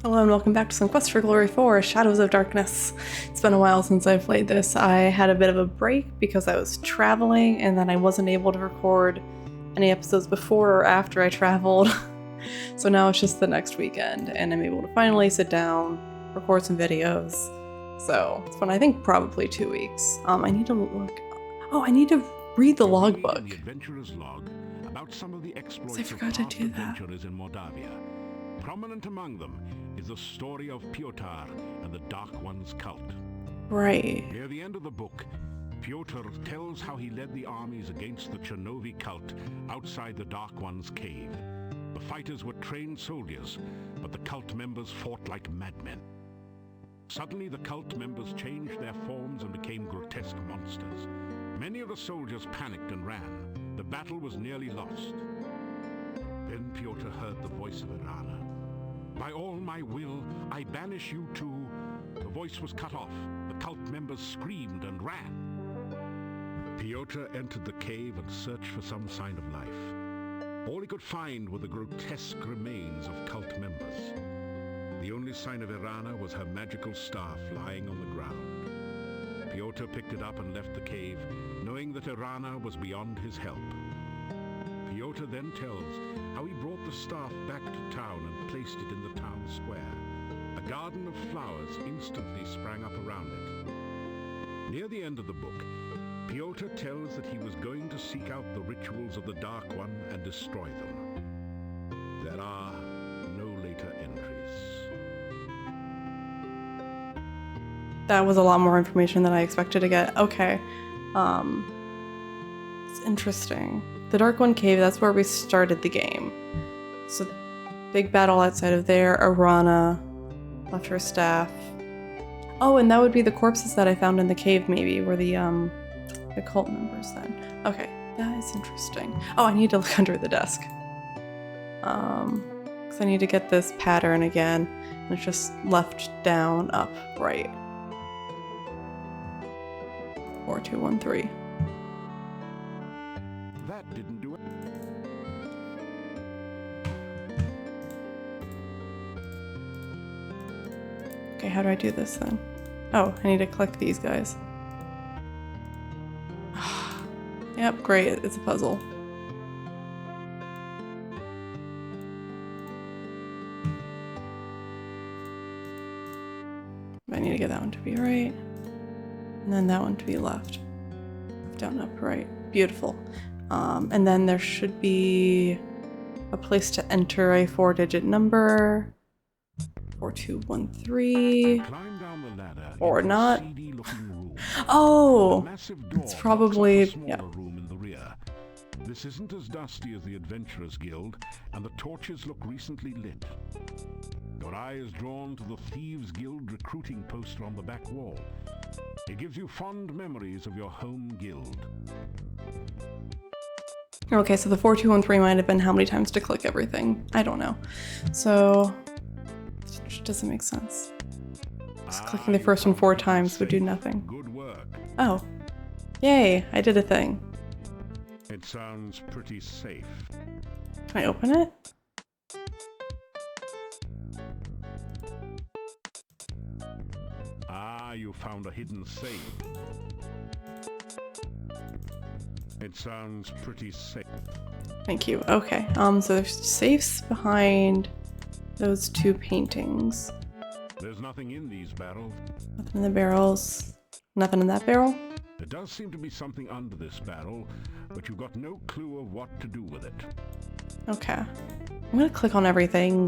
Hello and welcome back to some Quest for Glory 4, Shadows of Darkness. It's been a while since I've played this. I had a bit of a break because I was traveling and then I wasn't able to record any episodes before or after I traveled. So now it's just the next weekend and I'm able to finally sit down, record some videos. So it's fun. I think probably 2 weeks. I need to look. Oh, I need to read the logbook. The adventurer's log about some of the exploits I forgot to of do that. adventurers in Mordavia. Prominent among them is the story of Piotr and the Dark One's cult. Right. Near the end of the book, Piotr tells how he led the armies against the Chernovi cult outside the Dark One's cave. The fighters were trained soldiers, but the cult members fought like madmen. Suddenly, the cult members changed their forms and became grotesque monsters. Many of the soldiers panicked and ran. The battle was nearly lost. Then Piotr heard the voice of Tarna. "By all my will, I banish you to..." The voice was cut off. The cult members screamed and ran. Piotr entered the cave and searched for some sign of life. All he could find were the grotesque remains of cult members. The only sign of Tarna was her magical staff lying on the ground. Piotr picked it up and left the cave, knowing that Tarna was beyond his help. Piotr then tells how he brought the staff back to town and placed it in the town square. A garden of flowers instantly sprang up around it. Near the end of the book, Piotr tells that he was going to seek out the rituals of the Dark One and destroy them. There are no later entries. That was a lot more information than I expected to get. Okay. It's interesting. The Dark One Cave, that's where we started the game. So, big battle outside of there. Tarna left her staff. Oh, and that would be the corpses that I found in the cave, maybe, were the cult members then. Okay, that is interesting. Oh, I need to look under the desk. Because I need to get this pattern again. And it's just left, down, up, right. 4, 2, 1, 3. That didn't do it. Okay, how do I do this then? Oh, I need to click these guys. Yep, great, it's a puzzle. I need to get that one to be right. And then that one to be left. Down, up, right. Beautiful. And then there should be a place to enter a 4-digit number. 4213. Climb down the ladder Or into a not. seedy-looking room. Oh! A massive door It's blocks probably... up a smaller yeah. room in the rear. This isn't as dusty as the Adventurers Guild, and the torches look recently lit. Your eye is drawn to the Thieves Guild recruiting poster on the back wall. It gives you fond memories of your home guild. Okay, so the 4213 might have been how many times to click everything. I don't know. So, it doesn't make sense. Just clicking the first one 4 times would do nothing. Good work. Oh. Yay, I did a thing. It sounds pretty safe. Can I open it? Ah, you found a hidden safe. It sounds pretty safe. Thank you. Okay. So there's safes behind those 2 paintings. There's nothing in these barrels. Nothing in the barrels. Nothing in that barrel? There does seem to be something under this barrel, but you've got no clue of what to do with it. Okay. I'm gonna click on everything.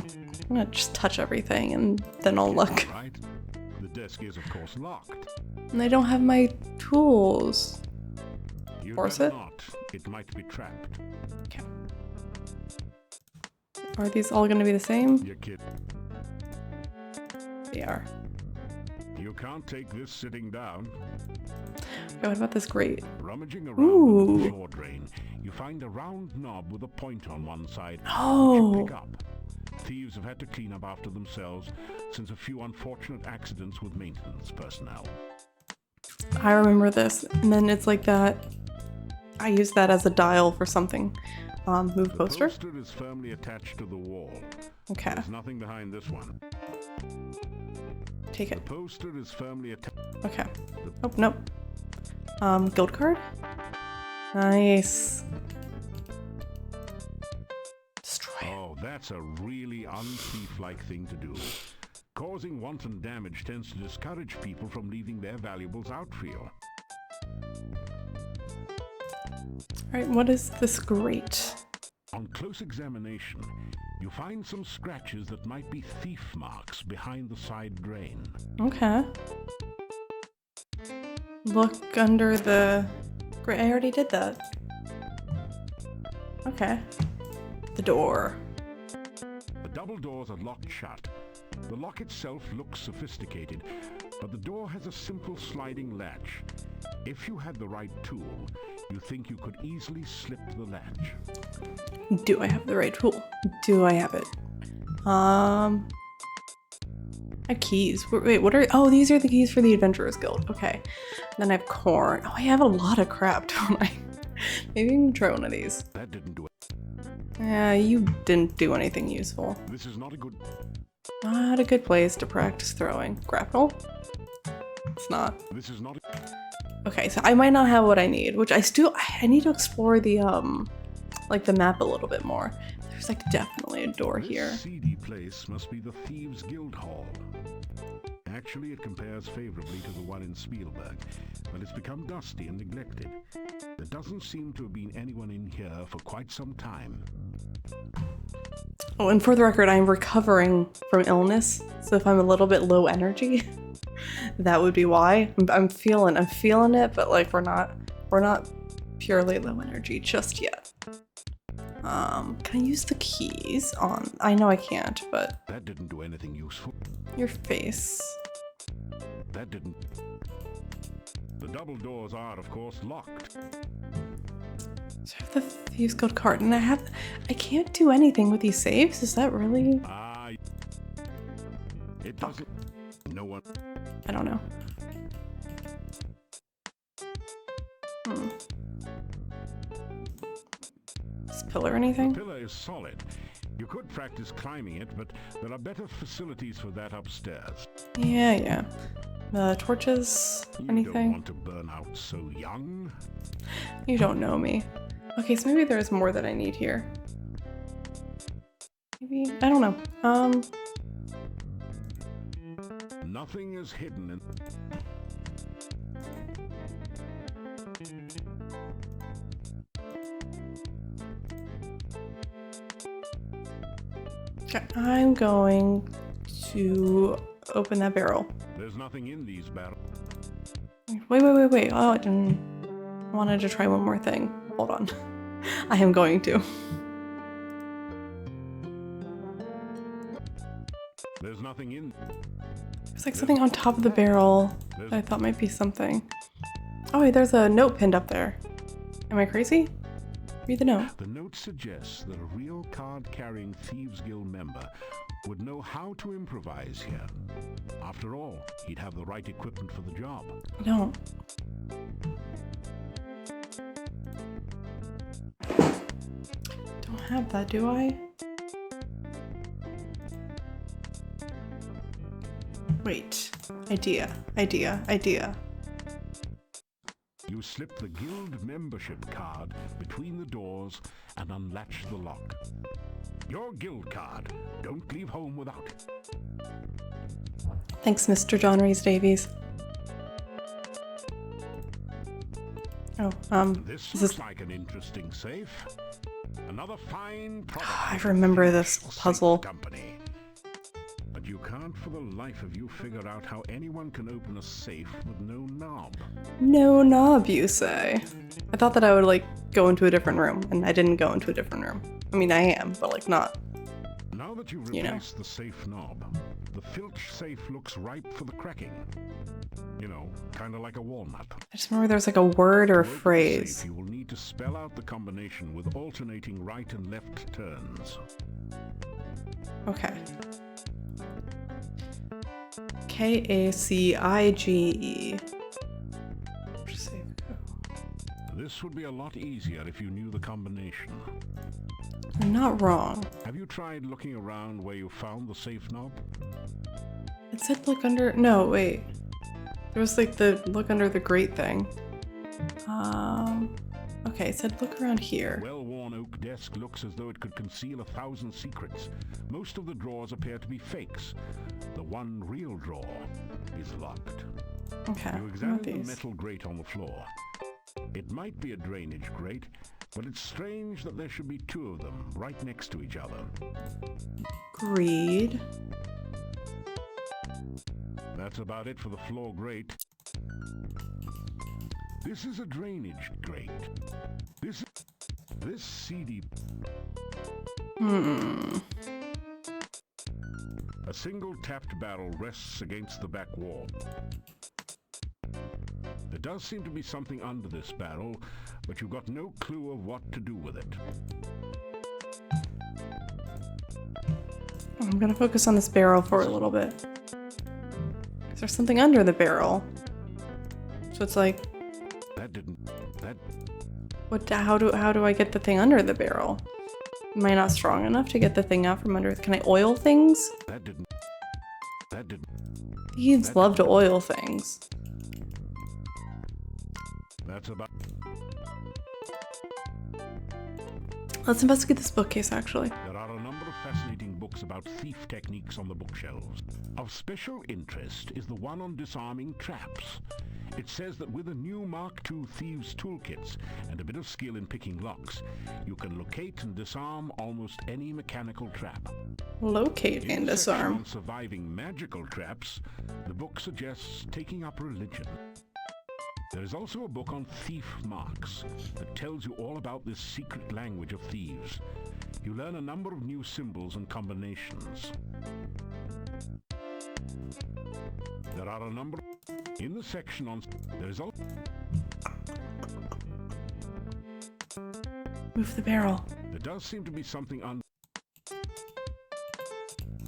I'm gonna just touch everything and then I'll look. Right? The desk is, of course, locked. And I don't have my tools. You'd Force better it? not. It might be trapped. Okay. Are these all gonna be the same? You kid. They are. You can't take this sitting down. Okay, what about this grate? Rummaging around Ooh. in the floor drain, you find a round knob with a point on one side. Oh. Which you pick up. Thieves have had to clean up after themselves since a few unfortunate accidents with maintenance personnel. I remember this. And then it's like that. I use that as a dial for something. Move poster? The poster is firmly attached to the wall. Okay. There's nothing behind this one. Take The it. poster is firmly attached. Okay. Oh, nope. Guild card? Nice. Destroy it. Oh, that's a really un-thief-like thing to do. Causing wanton damage tends to discourage people from leaving their valuables outfield. Alright, what is this grate? On close examination, you find some scratches that might be thief marks behind the side drain. Okay. Look under the grate. I already did that. Okay. The door. The double doors are locked shut. The lock itself looks sophisticated, but the door has a simple sliding latch. If you had the right tool, you think you could easily slip the latch. Do I have the right tool? Do I have it? I have keys. Wait, what are... Oh, these are the keys for the Adventurers Guild. Okay. Then I have corn. Oh, I have a lot of crap, don't I? Maybe I can try one of these. That didn't do it. Yeah, you didn't do anything useful. This is not a good... Not a good place to practice throwing. Grapple? It's not. This is not a... Okay, so I might not have what I need, which I need to explore the, like the map a little bit more. There's like definitely a door here. This seedy place must be the Thieves Guild Hall. Actually, it compares favorably to the one in Spielberg, but it's become dusty and neglected. There doesn't seem to have been anyone in here for quite some time. Oh, and for the record, I'm recovering from illness, so if I'm a little bit low energy, that would be why. I'm feeling it, but like we're not purely low energy just yet. Can I use the keys on? I know I can't, but That didn't do anything useful. your face. That didn't... The double doors are, of course, locked. So I have the Thieves Guild card, and I can't do anything with these saves. Is that really? It doesn't... No one... I don't know. This pillar or anything? The pillar is solid. You could practice climbing it, but there are better facilities for that upstairs. Yeah. Torches? You Anything? don't want to burn out so young. You don't know me. Okay, so maybe there's more that I need here. Maybe, I don't know. Nothing is hidden in... Okay, I'm going to open that barrel. There's nothing in these barrels. Wait. Oh, I wanted to try one more thing. Hold on. I am going to. There's nothing in... There's like something on top of the barrel that I thought might be something. Oh, wait, there's a note pinned up there. Am I crazy? Read the note. The note suggests that a real card-carrying Thieves Guild member would know how to improvise here. After all, he'd have the right equipment for the job. I don't. Don't have that, do I? Wait. Idea. You slip the guild membership card between the doors and unlatch the lock. Your guild card. Don't leave home without it. Thanks, Mr. John Rhys Davies. Oh, This is looks this... like an interesting safe. Another fine product. I remember this puzzle. Company. But you can't for the life of you figure out how anyone can open a safe with no knob. No knob, you say? I thought that I would, like, go into a different room, and I didn't go into a different room. I mean, I am, but, like, not. Now that you've replaced the safe knob, the Filch safe looks ripe for the cracking. You know, kind of like a walnut. I just remember there's, like, a word or a To open the phrase. safe, you will need to spell out the combination with alternating right and left turns. Okay. K-A-C-I-G-E. This would be a lot easier if you knew the combination. You're not wrong. Have you tried looking around where you found the safe knob? It said look under. No, wait. There was like the look under the grate thing. Okay, it said look around here. Well-worn oak desk looks as though it could conceal 1,000 secrets. Most of the drawers appear to be fakes. The one real drawer is locked. Okay, You what examine about the these? metal grate on the floor. It might be a drainage grate, but it's strange that there should be two of them right next to each other. Greed. That's about it for the floor grate. This is a drainage grate. This CD. A single tapped barrel rests against the back wall. There does seem to be something under this barrel, but you've got no clue of what to do with it. I'm gonna focus on this barrel for a little bit. Is there something under the barrel? So it's like, what? How do I get the thing under the barrel? Am I not strong enough to get the thing out from under? Can I oil things? Thieves love to oil things. That's about. Let's investigate this bookcase, actually. There are a number of fascinating books about thief techniques on the bookshelves. Of special interest is the one on disarming traps. It says that with a new Mark II Thieves toolkits and a bit of skill in picking locks, you can locate and disarm almost any mechanical trap. Locate and In the section disarm. on surviving magical traps, the book suggests taking up religion. There is also a book on thief marks that tells you all about this secret language of thieves. You learn a number of new symbols and combinations. There are a number in the section on. There is also. Move the barrel. There does seem to be something on.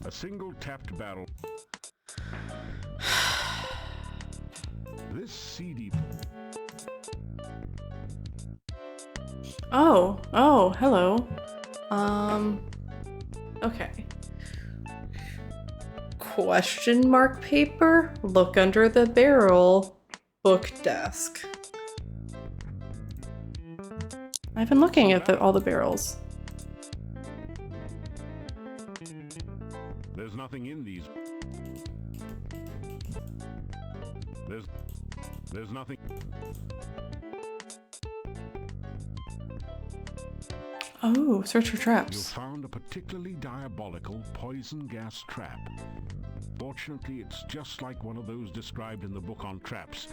A single tapped barrel. This CD. Oh, hello. Okay. Question mark paper? Look under the barrel. Book desk. I've been looking at all the barrels. There's nothing in these. There's nothing. Oh, search for You traps. found a particularly diabolical poison gas trap. Fortunately, it's just like one of those described in the book on traps,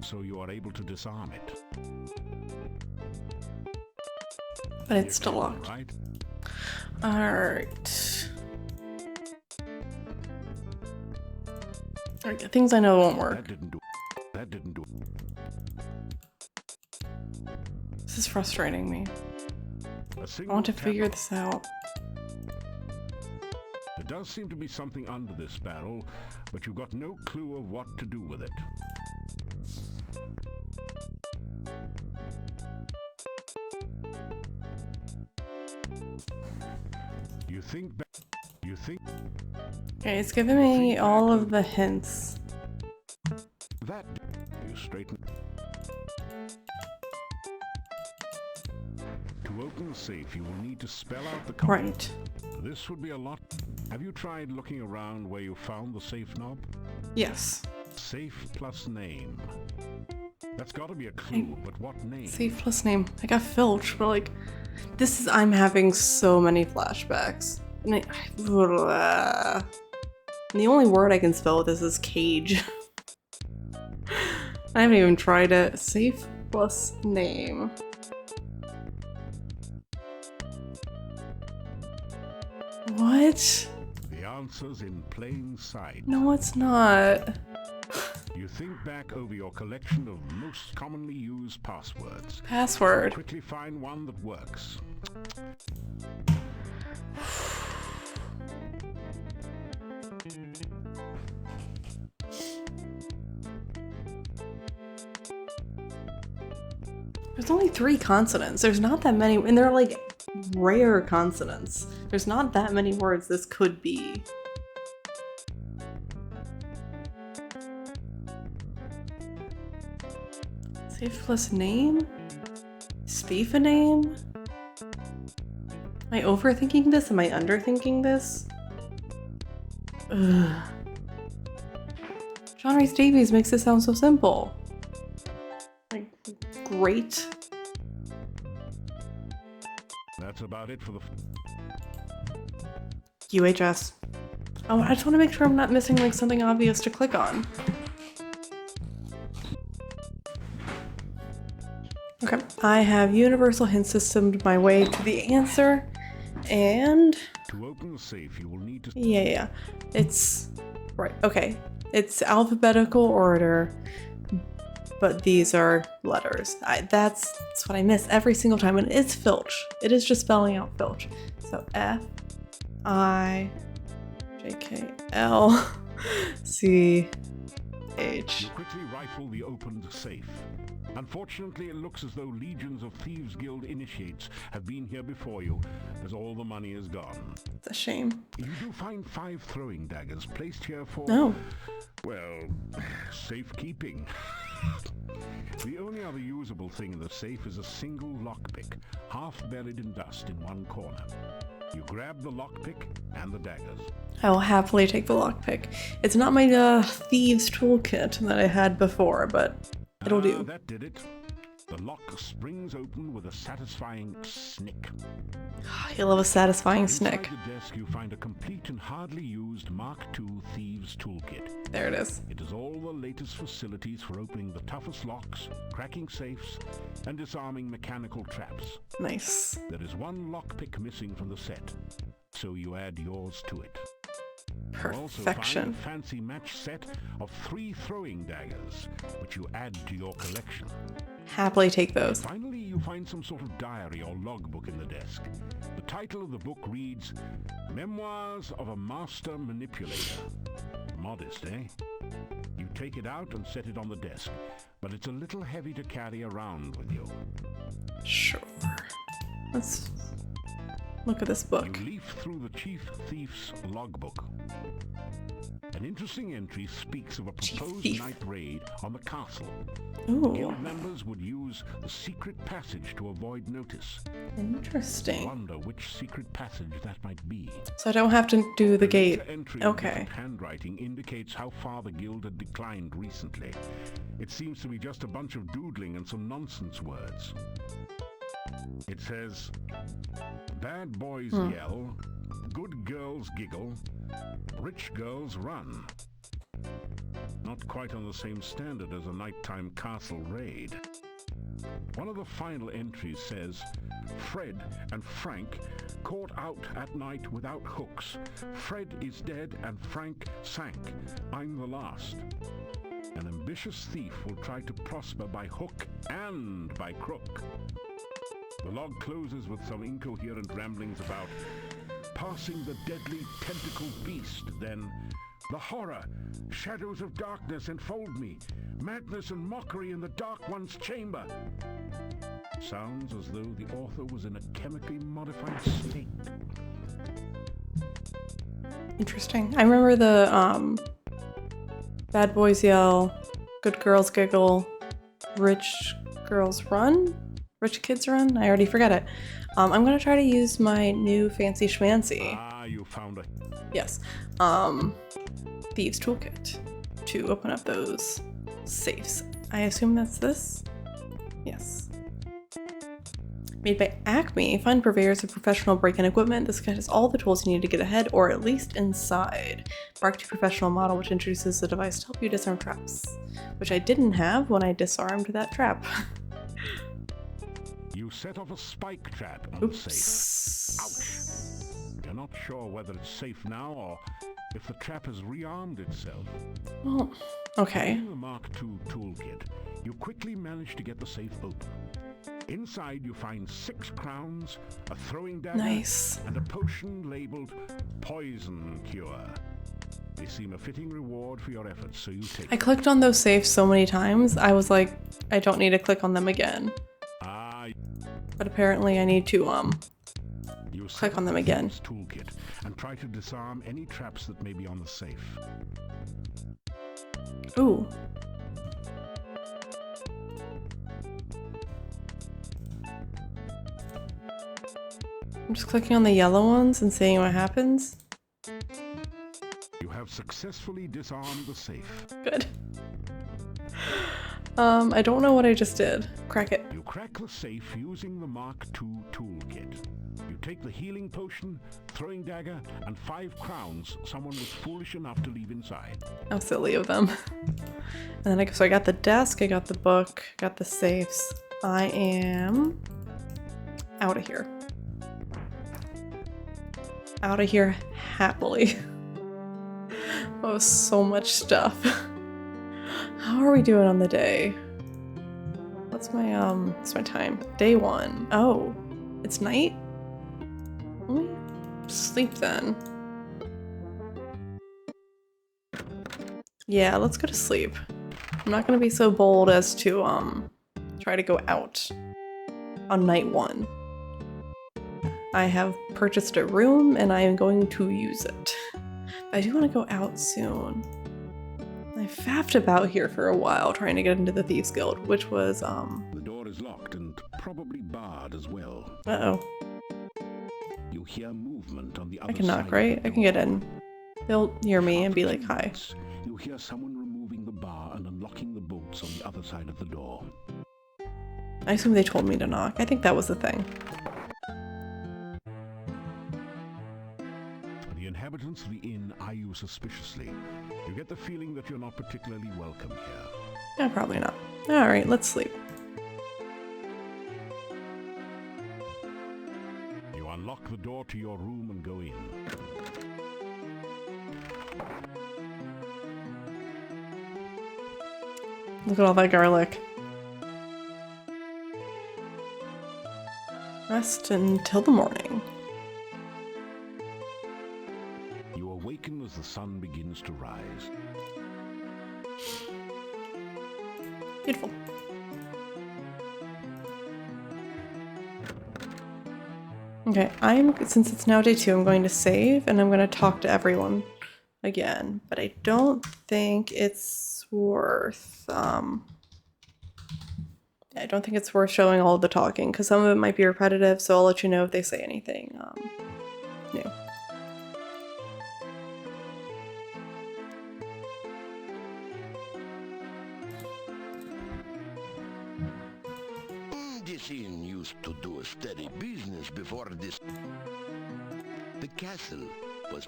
so you are able to disarm it. But it's still locked. Right? Alright. Alright, things I know won't work. That didn't do. This is frustrating me. A I single want to tap- figure this out. There does seem to be something under this barrel, but you've got no clue of what to do with it. You think. Okay, it's giving me all of the hints. That you straighten. To open the safe, you will need to spell out the code. Right. This would be a lot. Have you tried looking around where you found the safe knob? Yes. Safe plus name. That's got to be a clue, but what name? Safe plus name. I got Filch, but like, this is, I'm having so many flashbacks. And the only word I can spell with this is cage. I haven't even tried it. Safe plus name. What? The answer's in plain sight. No, it's not. You think back over your collection of most commonly used passwords. Password. Quickly find one that works. There's only 3 consonants. There's not that many, and they're like rare consonants. There's not that many words this could be. Safe plus name? Thief a name? Am I overthinking this? Am I underthinking this? Ugh. John Rhys Davies makes this sound so simple. Like, great. That's about it for the... UHS. Oh, I just want to make sure I'm not missing like something obvious to click on. Okay, I have universal hint systemed my way to the answer, and... To open the safe, you will need to... Yeah. It's... Right, okay. It's alphabetical order, but these are letters. That's what I miss every single time, and it's Filch. It is just spelling out Filch. So F-I-J-K-L-C-H. You quickly rifle the opened safe. Unfortunately, it looks as though legions of Thieves Guild initiates have been here before you, as all the money is gone. It's a shame. You do find 5 throwing daggers placed here for... No. Well, safekeeping. The only other usable thing in the safe is a single lockpick, half buried in dust in one corner. You grab the lockpick and the daggers. I will happily take the lockpick. It's not my Thieves toolkit that I had before, but it'll do. That did it. The lock springs open with a satisfying snick. I love a satisfying snick. Inside the desk, you find a complete and hardly used Mark II Thieves toolkit. There it is. It has all the latest facilities for opening the toughest locks, cracking safes, and disarming mechanical traps. Nice. There is one lockpick missing from the set, so you add yours to it. You also find Perfection. a fancy match set of 3 throwing daggers, which you add to your collection. Happily take those. Finally, you find some sort of diary or logbook in the desk. The title of the book reads, Memoirs of a Master Manipulator. Modest, eh? You take it out and set it on the desk, but it's a little heavy to carry around with you. Sure. Let's look at this book. You leaf through the Chief Thief's logbook. An interesting entry speaks of a proposed night raid on the castle. Ooh, Guild members would use the secret passage to avoid notice. I interesting. wonder which secret passage that might be. So I don't have to do the gate. Later entry Okay. in handwriting indicates how far the guild had declined recently. It seems to be just a bunch of doodling and some nonsense words. It says, bad boys yell, good girls giggle, rich girls run. Not quite on the same standard as a nighttime castle raid. One of the final entries says, Fred and Frank caught out at night without hooks. Fred is dead and Frank sank. I'm the last. An ambitious thief will try to prosper by hook and by crook. The log closes with some incoherent ramblings about passing the deadly tentacled beast, then the horror, shadows of darkness enfold me, madness and mockery in the dark one's chamber. Sounds as though the author was in a chemically modified state. Interesting. I remember the bad boys yell, good girls giggle, rich girls run? Rich kids run? I already forget it. I'm gonna try to use my new fancy schmancy. Ah, you found a... Yes. Thieves Toolkit to open up those safes. I assume that's this? Yes. Made by Acme, find purveyors of professional break-in equipment. This kit has all the tools you need to get ahead, or at least inside. Mark II professional model, which introduces the device to help you disarm traps, which I didn't have when I disarmed that trap. You set off a spike trap on the safe. Oops. Ouch. You're not sure whether it's safe now or if the trap has rearmed itself. Well, okay. In the Mark II toolkit, you quickly manage to get the safe open. Inside you find 6 crowns, a throwing dagger, Nice. and a potion labeled Poison Cure. They seem a fitting reward for your efforts, so you take I clicked on those safes so many times, I was like, I don't need to click on them again. But apparently I need to You click set on up them the again. Thieves' toolkit and try to disarm any traps that may be on the safe. Ooh. I'm just clicking on the yellow ones and seeing what happens. You have successfully disarmed the safe. Good. I don't know what I just did. Crack it. You crack the safe using the Mark II toolkit. You take the healing potion, throwing dagger, and 5 crowns someone was foolish enough to leave inside. How silly of them. And then so I got the desk, I got the book, got the safes. I am out of here. Out of here happily. Oh, so much stuff. How are we doing on the day? What's my time? Day 1. Oh, it's night? Let me sleep then. Yeah, let's go to sleep. I'm not gonna be so bold as to try to go out on night 1. I have purchased a room and I am going to use it. I do want to go out soon. I faffed about here for a while trying to get into the Thieves Guild, which was The door is locked and probably barred as well. uh-oh. You hear movement on the other I can knock, side right? of the I can get door. in. They'll hear me and be like, hi. Minutes, you hear someone removing the bar and unlocking the bolts on the other side of the door. I assume they told me to knock. I think that was the thing. The inhabitants of the inn eye you suspiciously. You get the feeling that you're not particularly welcome here. Yeah, probably not. Alright, let's sleep. You unlock the door to your room and go in. Look at all that garlic. Rest until the morning. You awaken as the sun begins to rise. Beautiful. Okay, since it's now day 2, I'm going to save and I'm going to talk to everyone again, but I don't think it's worth, I don't think it's worth showing all of the talking because some of it might be repetitive, so I'll let you know if they say anything new. This inn used to do a steady business before this. The castle was...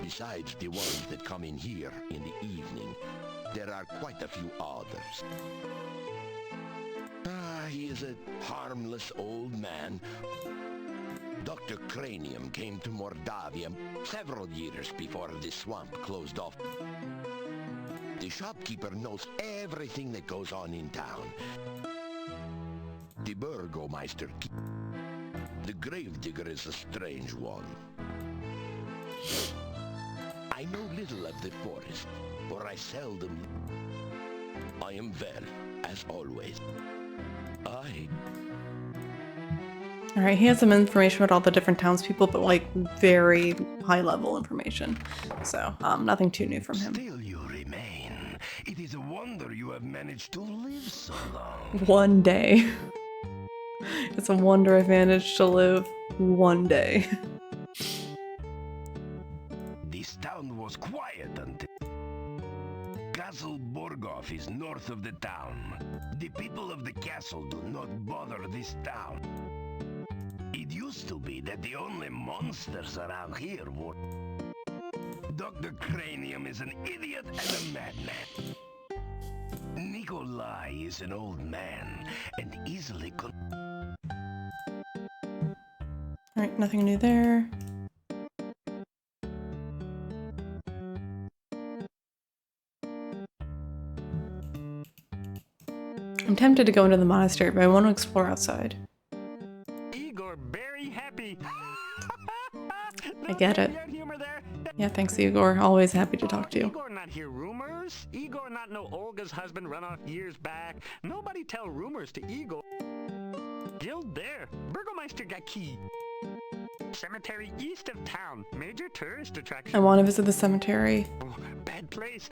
Besides the ones that come in here in the evening, there are quite a few others. He is a harmless old man. Dr. Cranium came to Mordavia several years before this swamp closed off. The shopkeeper knows everything that goes on in town. The burgomeister. The gravedigger is a strange one. I know little of the forest, for I seldom... I am well, as always. Alright, he has some information about all the different townspeople, but like very high level information. So, nothing too new from him. Still you remain. It is a wonder you have managed to live so long. One day. It's a wonder I've managed to live one day. This town was quiet until... Castle Borgov is north of the town. The people of the castle do not bother this town. It used to be that the only monsters around here were... Dr. Cranium is an idiot and a madman. Nikolai is an old man and easily... Alright, nothing new there. I'm tempted to go into the monastery, but I want to explore outside. Igor, very happy. I get it. Humor there. Yeah, thanks, Igor. Always happy to talk to you. Igor not hear rumors. Igor not know Olga's husband run off years back. Nobody tell rumors to Igor. Guild there. Burgomeister got key. Cemetery east of town. Major tourist attraction. I want to visit the cemetery. Oh, bad place.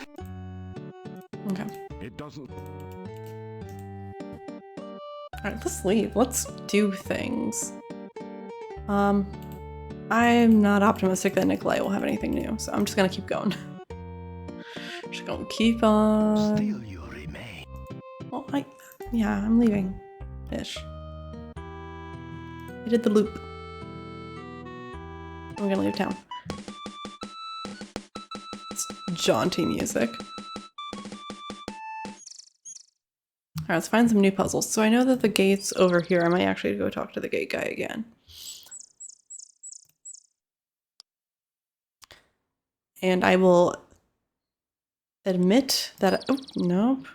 Okay. It doesn't. Alright, let's leave. Let's do things. I'm not optimistic that Nikolai will have anything new, so I'm just gonna keep going. Just gonna keep on. Still you remain. Well, yeah, I'm leaving. Ish. I did the loop. We're gonna leave town. It's jaunty music. Alright, let's find some new puzzles. So I know that the gate's over here. I might actually go talk to the gate guy again. And I will admit that, oh, nope,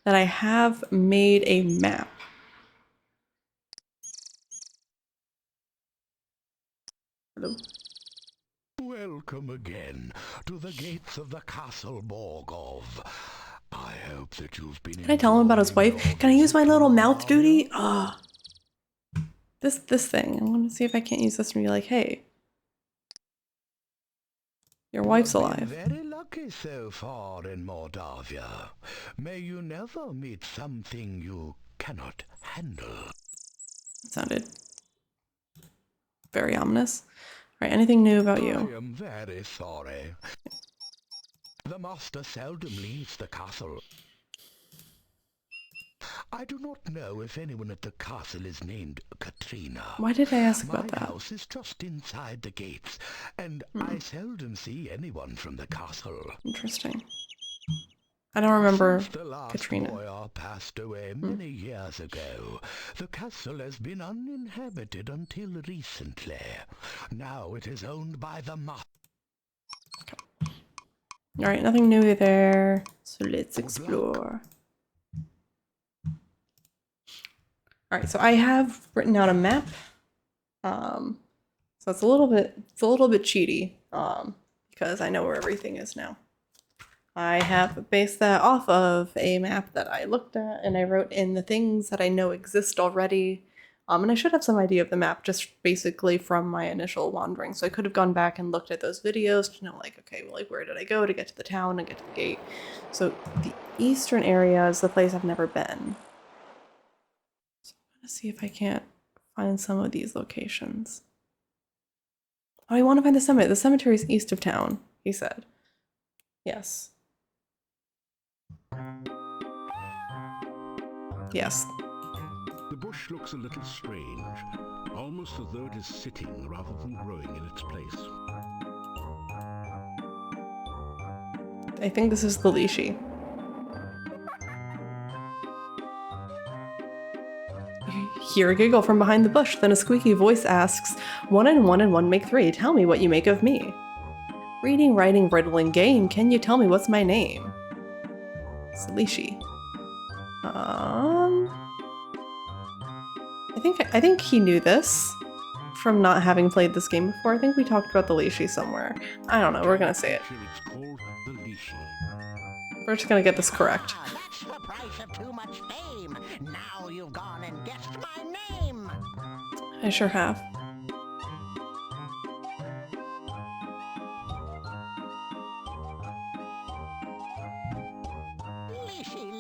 that I have made a map. Hello? Welcome again to the gates of the Castle Borgov. I hope that you've been. Can I tell him about his wife? Can I use my little mouth duty? Ah, this thing. I want to see if I can't use this and be like, hey, your wife's alive. Very lucky so far in Mordavia. May you never meet something you cannot handle. Sounded very ominous. All right, anything new about you? I am very sorry. The master seldom leaves the castle. I do not know if anyone at the castle is named Katrina. Why did I ask My about that? house is just inside the gates, and I seldom see anyone from the castle. Interesting. I don't remember Since the last Katrina. boyar passed away many years ago, the castle has been uninhabited until recently. Now it is owned by the master. Alright, nothing new there. So let's explore. Alright, so I have written out a map. So it's a little bit cheaty. Because I know where everything is now. I have based that off of a map that I looked at and I wrote in the things that I know exist already. And I should have some idea of the map just basically from my initial wandering. So I could have gone back and looked at those videos to know, like, okay, well, like, where did I go to get to the town and get to the gate? So the eastern area is the place I've never been. So I'm going to see if I can't find some of these locations. Oh, I want to find the cemetery. The cemetery is east of town, he said. Yes. Yes. The bush looks a little strange, almost as though it is sitting rather than growing in its place. I think this is the Lishi. You hear a giggle from behind the bush, then a squeaky voice asks, 1 and 1 and 1 make 3. Tell me what you make of me. Reading, writing, riddling, game. Can you tell me what's my name? It's Lishi. I think he knew this from not having played this game before. I think we talked about the Lishi somewhere. I don't know. We're gonna say it. Actually, it's called the Lishi. We're just gonna get this correct. That's the price of too much fame. Now you've gone and guessed my name. I sure have.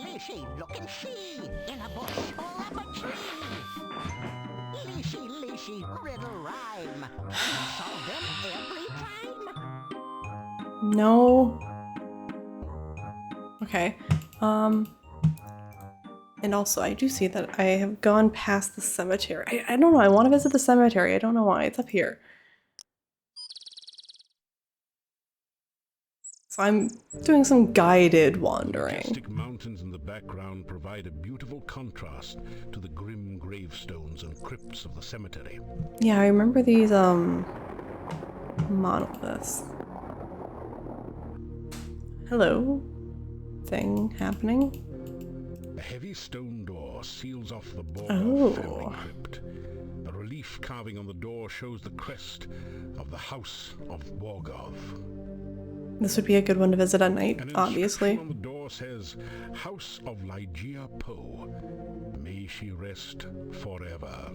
Lishi, look and see. In a bush or up a tree. Lishi, riddle rhyme. Can you solve them every time? No. Okay. And also, I do see that I have gone past the cemetery. I don't know. I want to visit the cemetery. I don't know why. It's up here. So I'm doing some guided wandering. Majestic mountains in the background provide a beautiful contrast to the grim gravestones and crypts of the cemetery. Yeah, I remember these, monoliths. Hello. Thing happening. A heavy stone door seals off the Borgov Oh. family crypt. A relief carving on the door shows the crest of the House of Borgov. This would be a good one to visit at night, An obviously. inscription on the door says, House of Lygia Poe. May she rest forever.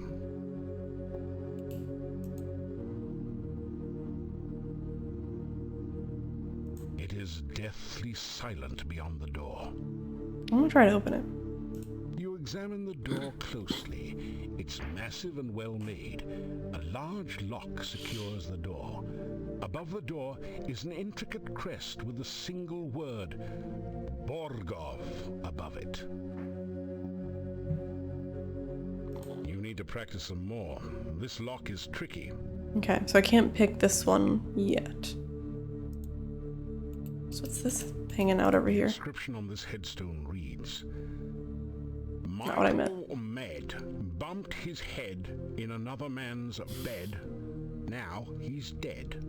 It is deathly silent beyond the door. I'm gonna try to open it. You examine the door closely. It's massive and well made. A large lock secures the door. Above the door is an intricate crest with a single word, Borgov, above it. You need to practice some more. This lock is tricky. Okay, so I can't pick this one yet. So what's this hanging out over The here? inscription on this headstone reads, Not what I meant. Michael Med bumped his head in another man's bed. Now he's dead.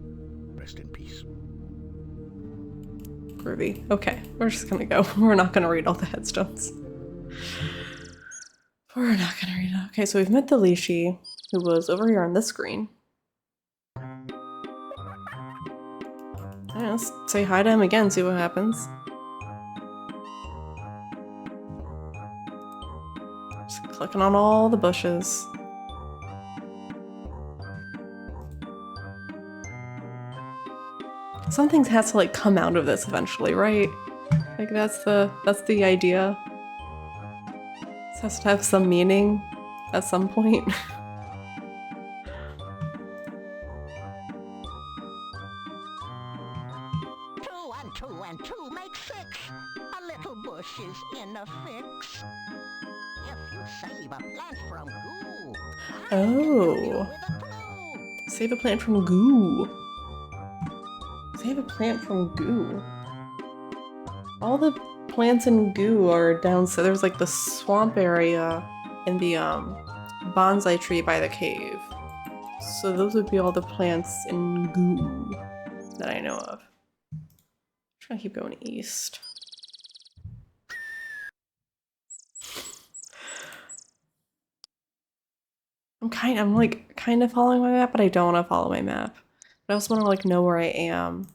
Rest in peace. Groovy. Okay, we're just gonna go. We're not gonna read all the headstones. We're not gonna read it. Okay, so we've met the Lishi, who was over here on this screen. Yeah, let's say hi to him again, see what happens. Just clicking on all the bushes. Something has to like come out of this eventually, right? Like that's the idea. This has to have some meaning at some point. Two and two make six. A little bush is in a fix. If you save a plant from goo, I can help you Oh. with a clue. Save a plant from goo. Save a plant from goo. All the plants in goo are down, so there's like the swamp area in the bonsai tree by the cave. So those would be all the plants in goo that I know of. I'm trying to keep going east. I'm like kind of following my map, but I don't want to follow my map. But I also want to like know where I am.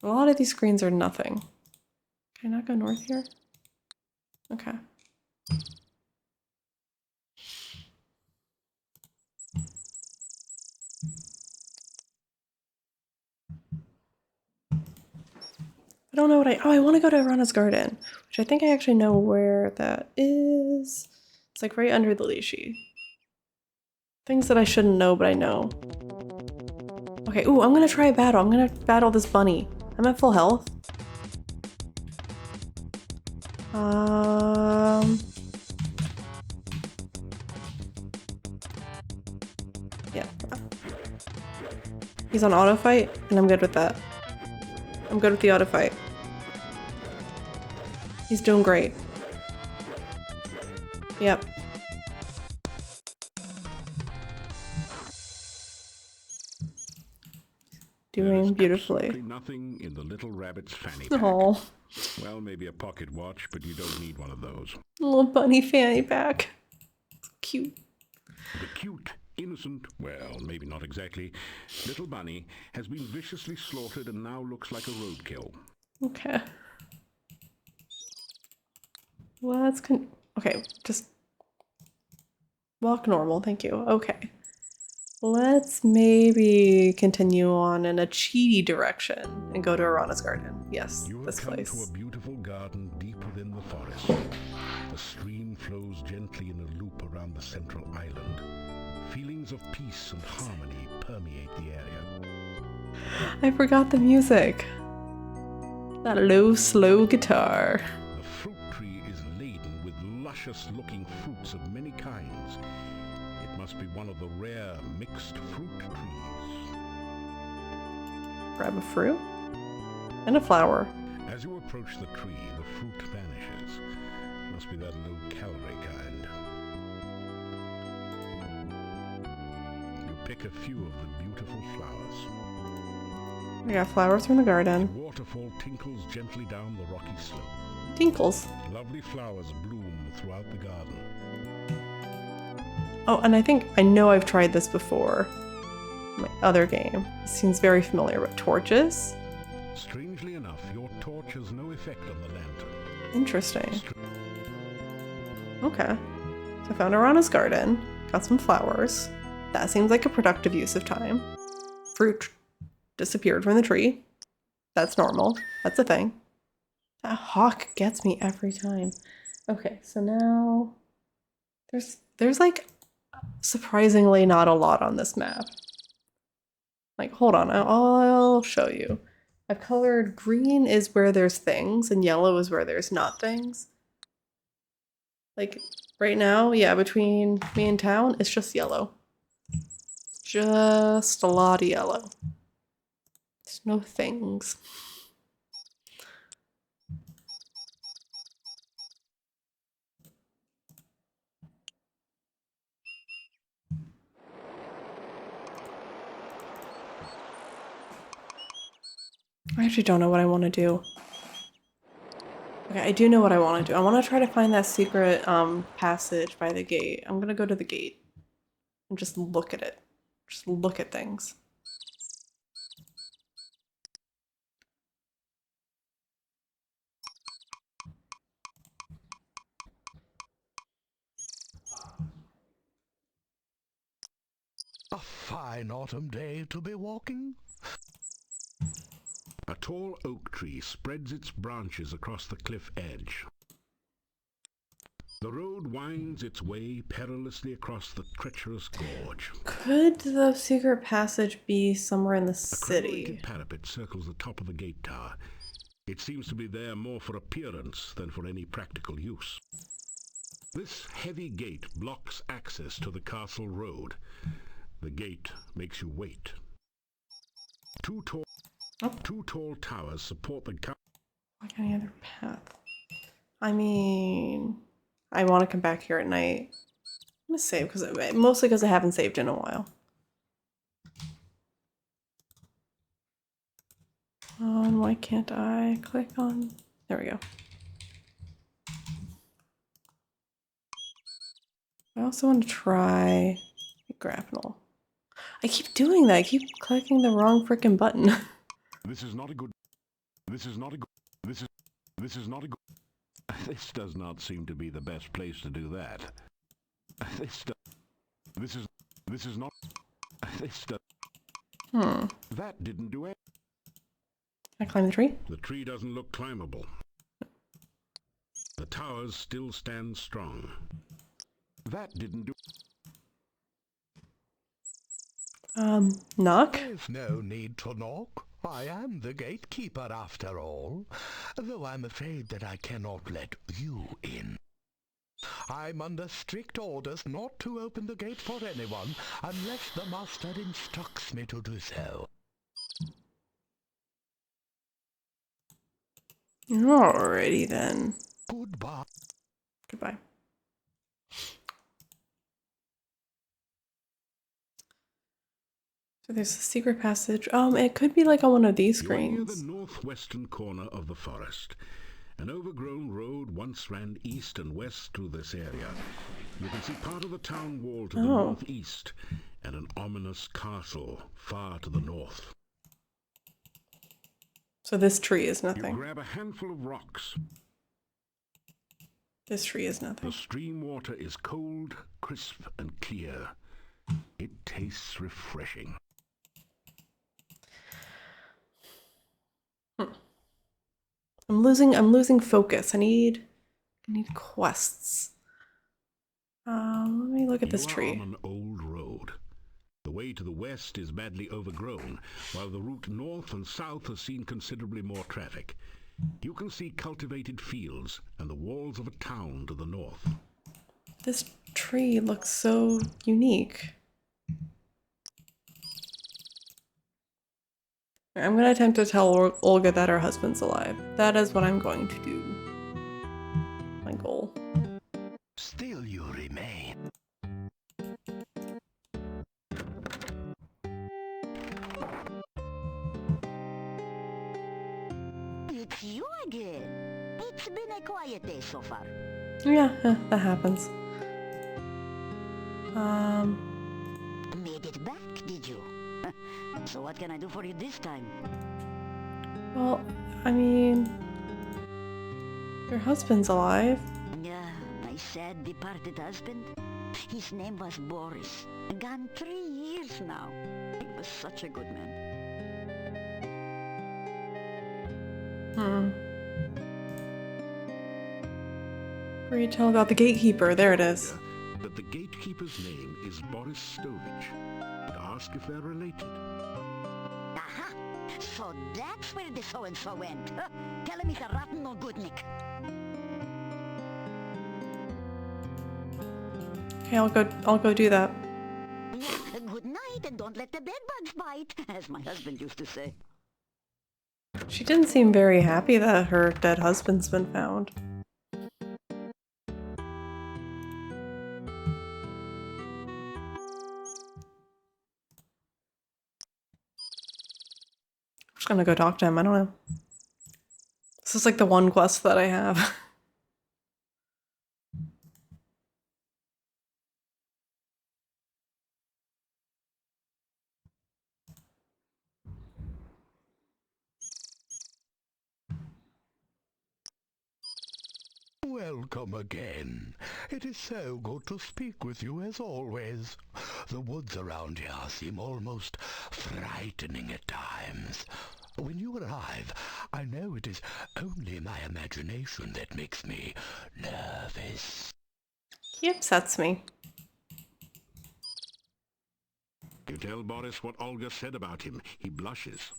A lot of these screens are nothing. Can I not go north here? Okay. I don't know what I want to go to Arana's Garden, which I think I actually know where that is. It's like right under the Lishi. Things that I shouldn't know, but I know. Okay, ooh, I'm gonna try a battle. I'm gonna battle this bunny. I'm at full health. Yeah. He's on auto fight, and I'm good with that. I'm good with the auto fight. He's doing great. Yep. Doing beautifully. Absolutely nothing in the little rabbit's fanny pack. Oh, Well, maybe a pocket watch, but you don't need one of those. little bunny fanny pack. Cute. The cute, innocent, well, maybe not exactly, little bunny has been viciously slaughtered and now looks like a roadkill. Okay. Okay, just walk normal, thank you. Okay. Let's maybe continue on in a cheaty direction and go to Arana's Garden. Yes, You have this come place. to a beautiful garden deep within the forest. The stream flows gently in a loop around the central island. Feelings of peace and harmony permeate the area. I forgot the music. That low, slow guitar. The fruit tree is laden with luscious-looking fruits of many kinds. It must be one of the rare mixed fruit trees. Grab a fruit and a flower. As you approach the tree, the fruit vanishes. Must be that low-calorie kind. You pick a few of the beautiful flowers. We got flowers from the garden. A waterfall tinkles gently down the rocky slope. Tinkles. Lovely flowers bloom throughout the garden. Oh, and I know I've tried this before. My other game. It seems very familiar, but torches? Strangely enough, your torch has no effect on the lantern. Interesting. Okay. So I found Arana's garden, got some flowers. That seems like a productive use of time. Fruit disappeared from the tree. That's normal. That's a thing. That hawk gets me every time. Okay, so now there's like surprisingly not a lot on this map. Like, hold on, I'll show you. I've colored green is where there's things and yellow is where there's not things. Like right now, yeah, between me and town, it's just yellow. Just a lot of yellow. There's no things. I actually don't know what I want to do. Okay, I do know what I want to do. I want to try to find that secret passage by the gate. I'm gonna go to the gate and just look at it. Just look at things. A fine autumn day to be walking. A tall oak tree spreads its branches across the cliff edge. The road winds its way perilously across the treacherous gorge. Could the secret passage be somewhere in the A city? crenelated parapet circles the top of the gate tower. It seems to be there more for appearance than for any practical use. This heavy gate blocks access to the castle road. The gate makes you wait. Two tall towers support the Like any other path. I mean, I want to come back here at night. I'm gonna save mostly because I haven't saved in a while. Why can't I click on? There we go. I also want to try grapnel. I keep doing that. I keep clicking the wrong freaking button. This is not a good. This is not a good. This is not a good. This does not seem to be the best place to do that. This is not. That didn't do it. Can I climb the tree? The tree doesn't look climbable. The towers still stand strong. That didn't do. Knock? There's no need to knock. I am the gatekeeper after all, though I'm afraid that I cannot let you in. I'm under strict orders not to open the gate for anyone unless the master instructs me to do so. Alrighty then. Goodbye. Goodbye. So there's a secret passage. It could be like on one of these You are near screens. the northwestern corner of the forest. An overgrown road once ran east and west through this area. You can see part of the town wall to the northeast and an ominous castle far to the north. So this tree is You nothing. grab a handful of rocks. This tree is The nothing. stream water is cold, crisp, and clear. It tastes refreshing. I'm losing focus. I need quests. Let me look at this You are tree. on an old road. The way to the west is badly overgrown, while the route north and south has seen considerably more traffic. You can see cultivated fields and the walls of a town to the north. This tree looks so unique. I'm gonna attempt to tell Olga that her husband's alive. That is what I'm going to do. My goal. Still you remain. It's you again. It's been a quiet day so far. Yeah, that happens. Made it back, did you? So what can I do for you this time? Well, I mean, Your husband's alive. Yeah, my sad departed husband. His name was Boris. Gone 3 years now. He was such a good man. Where you tell about the gatekeeper? There it is. That the gatekeeper's name is Boris Stovich. And ask if they're related. Aha! So that's where the so-and-so went. Huh? Tell him he's a rotten no good Nick. Okay, I'll go do that. Yeah, good night and don't let the bedbugs bite, as my husband used to say. She didn't seem very happy that her dead husband's been found. I'm just gonna go talk to him, I don't know. This is like the one quest that I have. Welcome again. It is so good to speak with you as always. The woods around here seem almost frightening at times. When you arrive, I know it is only my imagination that makes me nervous. He upsets me. You tell Boris what Olga said about him. He blushes.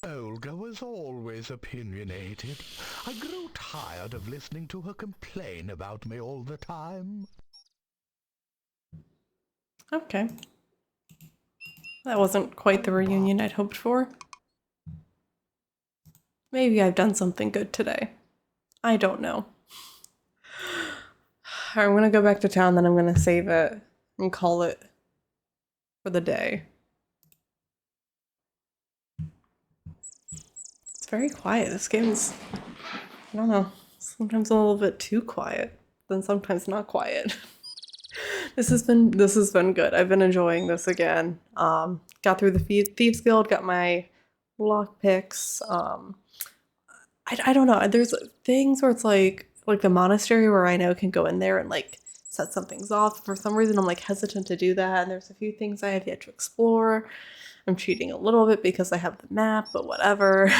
Olga was always opinionated. I grew tired of listening to her complain about me all the time. Okay. That wasn't quite the reunion I'd hoped for. Maybe I've done something good today. I don't know. Alright, I'm gonna go back to town, then I'm gonna save it and call it for the day. It's very quiet. This game's, I don't know, sometimes a little bit too quiet, then sometimes not quiet. This has been good. I've been enjoying this again. Got through the Thieves Guild, got my lockpicks. I don't know. There's things where it's like the monastery where I know can go in there and like set some things off. For some reason, I'm like hesitant to do that. And there's a few things I have yet to explore. I'm cheating a little bit because I have the map, but whatever.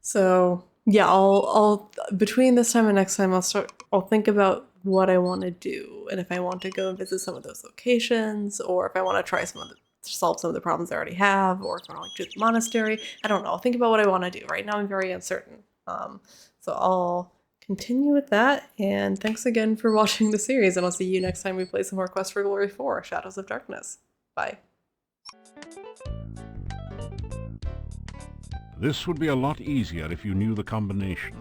So yeah, I'll between this time and next time I'll think about what I want to do and if I want to go and visit some of those locations or if I want to try solve some of the problems I already have or if I want to do the monastery. I don't know. I'll think about what I want to do. Right now I'm very uncertain. So I'll continue with that, and thanks again for watching the series, and I'll see you next time we play some more Quest for Glory 4, Shadows of Darkness. Bye. This would be a lot easier if you knew the combination.